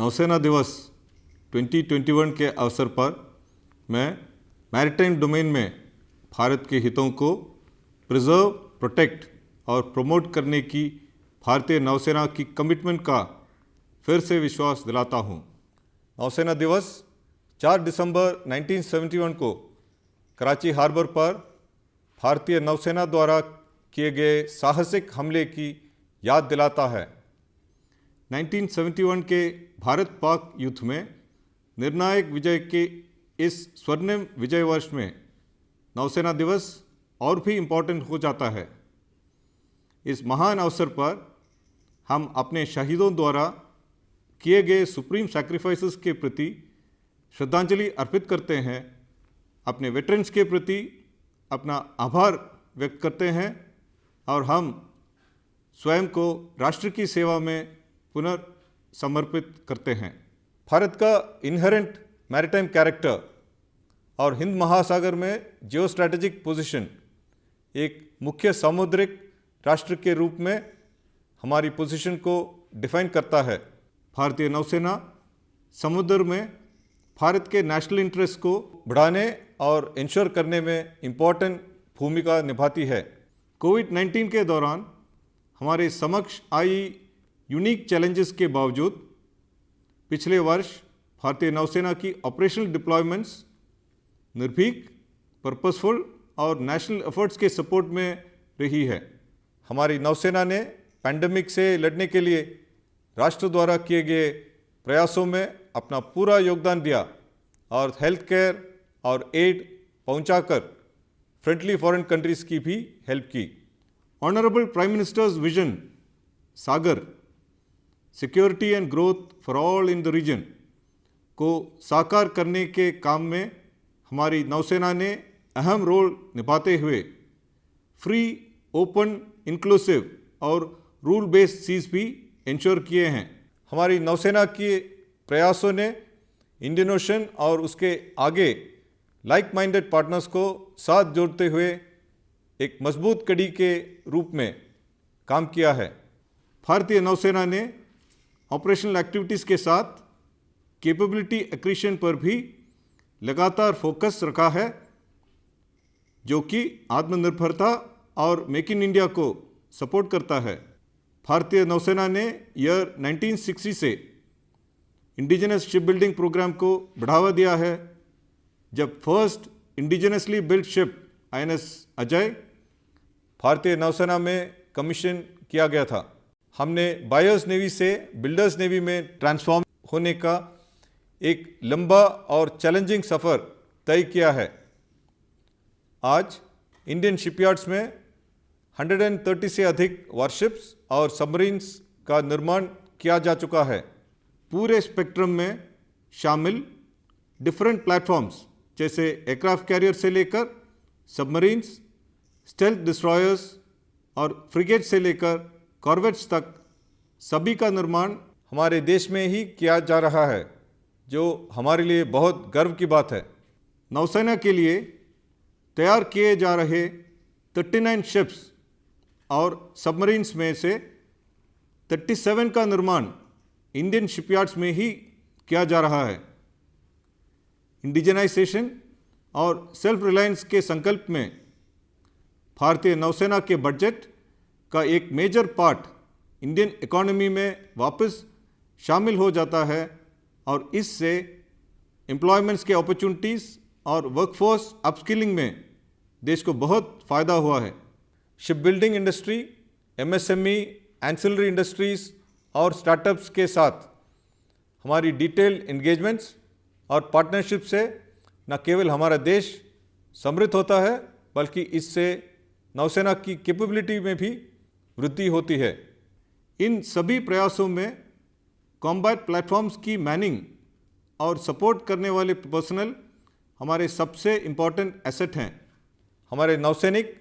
नौसेना दिवस 2021 के अवसर पर मैं मैरीटाइम डोमेन में भारत के हितों को प्रिजर्व, प्रोटेक्ट और प्रमोट करने की भारतीय नौसेना की कमिटमेंट का फिर से विश्वास दिलाता हूँ। नौसेना दिवस 4 दिसंबर 1971 को कराची हार्बर पर भारतीय नौसेना द्वारा किए गए साहसिक हमले की याद दिलाता है। 1971 के भारत पाक युद्ध में निर्णायक विजय के इस स्वर्णिम विजय वर्ष में नौसेना दिवस और भी इम्पोर्टेंट हो जाता है। इस महान अवसर पर हम अपने शहीदों द्वारा किए गए सुप्रीम सैक्रिफाइसेस के प्रति श्रद्धांजलि अर्पित करते हैं, अपने वेटरन्स के प्रति अपना आभार व्यक्त करते हैं और हम स्वयं को राष्ट्र की सेवा में पुनर्समर्पित करते हैं। भारत का इनहेरेंट मैरीटाइम कैरेक्टर और हिंद महासागर में जियो स्ट्रैटेजिक पोजीशन एक मुख्य सामुद्रिक राष्ट्र के रूप में हमारी पोजीशन को डिफाइन करता है। भारतीय नौसेना समुद्र में भारत के नेशनल इंटरेस्ट को बढ़ाने और इंश्योर करने में इम्पॉर्टेंट भूमिका निभाती है। कोविड-19 के दौरान हमारे समक्ष आई यूनिक चैलेंजेस के बावजूद पिछले वर्ष भारतीय नौसेना की ऑपरेशनल डिप्लॉयमेंट्स निर्भीक, पर्पसफुल और नेशनल एफर्ट्स के सपोर्ट में रही है। हमारी नौसेना ने पैंडेमिक से लड़ने के लिए राष्ट्र द्वारा किए गए प्रयासों में अपना पूरा योगदान दिया और हेल्थ केयर और एड पहुंचाकर फ्रेंडली फॉरेन कंट्रीज़ की भी हेल्प की। Honourable prime minister's vision Sagar security and growth for all in the region को साकार करने के काम में हमारी नौसेना ने अहम रोल निभाते हुए फ्री, ओपन, इंक्लूसिव और रूल बेस्ड सीज भी इंश्योर किए हैं। हमारी नौसेना के प्रयासों ने इंडियन ओशन और उसके आगे लाइक माइंडेड पार्टनर्स को साथ जोड़ते हुए एक मजबूत कड़ी के रूप में काम किया है। भारतीय नौसेना ने ऑपरेशनल एक्टिविटीज़ के साथ कैपेबिलिटी एक्रीशन पर भी लगातार फोकस रखा है, जो कि आत्मनिर्भरता और मेक इन इंडिया को सपोर्ट करता है। भारतीय नौसेना ने ईयर 1960 से इंडिजिनस शिप बिल्डिंग प्रोग्राम को बढ़ावा दिया है, जब first indigenously build ship INS Ajay भारतीय नौसेना में कमीशन किया गया था। हमने बायर्स नेवी से बिल्डर्स नेवी में ट्रांसफॉर्म होने का एक लंबा और चैलेंजिंग सफ़र तय किया है। आज इंडियन शिपयार्ड्स में 130 से अधिक वारशिप्स और सबमरीन्स का निर्माण किया जा चुका है। पूरे स्पेक्ट्रम में शामिल डिफरेंट प्लेटफॉर्म्स जैसे एयरक्राफ्ट कैरियर से लेकर सबमरीन्स, स्टेल्थ डिस्ट्रॉयर्स और फ्रिगेट से लेकर कॉर्वेट्स तक सभी का निर्माण हमारे देश में ही किया जा रहा है, जो हमारे लिए बहुत गर्व की बात है। नौसेना के लिए तैयार किए जा रहे 39 शिप्स और सबमरीन्स में से 37 का निर्माण इंडियन शिपयार्ड्स में ही किया जा रहा है। इंडिजनाइजेशन और सेल्फ रिलायंस के संकल्प में भारतीय नौसेना के बजट का एक मेजर पार्ट इंडियन इकोनॉमी में वापस शामिल हो जाता है और इससे एम्प्लॉयमेंट्स के अपॉर्चुनिटीज़ और वर्कफोर्स अपस्किलिंग में देश को बहुत फ़ायदा हुआ है। Ship building industry, MSME, ancillary industries और स्टार्टअप्स के साथ हमारी डिटेल्ड एंगेजमेंट्स और पार्टनरशिप से न केवल हमारा देश समृद्ध होता है, बल्कि इससे नौसेना की कैपेबिलिटी में भी वृद्धि होती है। इन सभी प्रयासों में कॉम्बैट प्लेटफॉर्म्स की मैनिंग और सपोर्ट करने वाले पर्सनल हमारे सबसे इम्पॉर्टेंट एसेट हैं। हमारे नौसैनिक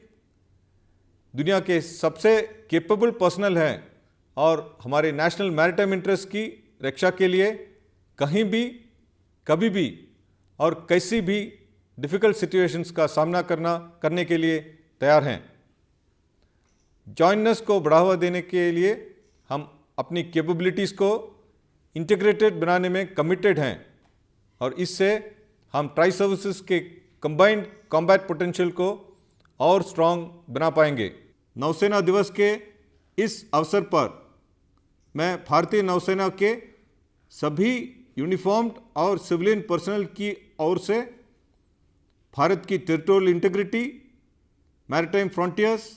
दुनिया के सबसे कैपेबल पर्सनल हैं और हमारे नेशनल मैरीटाइम इंटरेस्ट की रक्षा के लिए कहीं भी, कभी भी और कैसी भी डिफ़िकल्ट सिचुएशंस का सामना करने के लिए तैयार हैं। जॉइननेस को बढ़ावा देने के लिए हम अपनी कैपेबिलिटीज़ को इंटीग्रेटेड बनाने में कमिटेड हैं और इससे हम ट्राई सर्विसेज के कंबाइंड कॉम्बैट पोटेंशियल को और स्ट्रांग बना पाएंगे। नौसेना दिवस के इस अवसर पर मैं भारतीय नौसेना के सभी यूनिफॉर्म्ड और सिविलियन पर्सनल की ओर से भारत की टेरिटोरियल इंटीग्रिटी, मैरीटाइम फ्रंटियर्स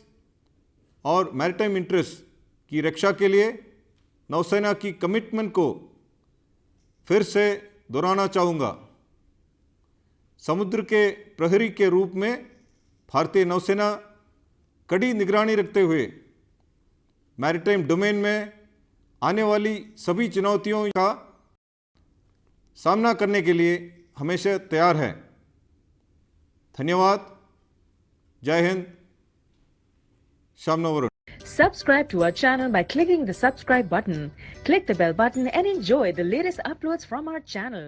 और मैरीटाइम इंटरेस्ट की रक्षा के लिए नौसेना की कमिटमेंट को फिर से दोहराना चाहूँगा। समुद्र के प्रहरी के रूप में भारतीय नौसेना कड़ी निगरानी रखते हुए मैरीटाइम डोमेन में आने वाली सभी चुनौतियों का सामना करने के लिए हमेशा तैयार है। धन्यवाद। जय Hind. Shyam नववरुण। Subscribe to our channel by clicking the subscribe button. Click the bell button and enjoy the latest uploads from our channel.